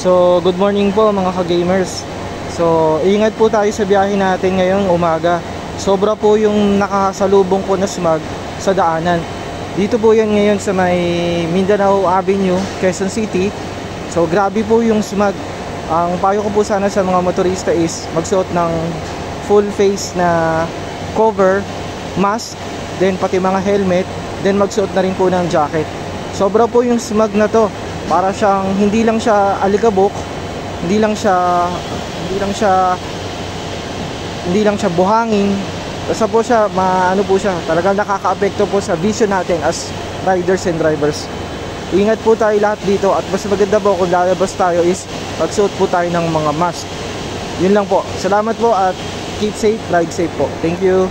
So, good morning po mga ka-gamers. So, ingat po tayo sa biyahe natin ngayong umaga. Sobra po yung nakasalubong ko na smog sa daanan. Dito po yan ngayon sa may Mindanao Avenue, Quezon City. So, grabe po yung smog. Ang payo ko po sana sa mga motorista is magsuot ng full face na cover, mask, then pati mga helmet, then magsuot na rin po ng jacket. Sobra po yung smog na to. Para siyang hindi lang siya alikabok, hindi lang siya buhangin. Basta po siya ano po siya, talagang nakakaapekto po sa vision natin as riders and drivers. Ingat po tayo lahat dito at mas maganda po kung lalabas tayo is magsuot po tayo ng mga mask. Yun lang po. Salamat po at keep safe, ride safe po. Thank you.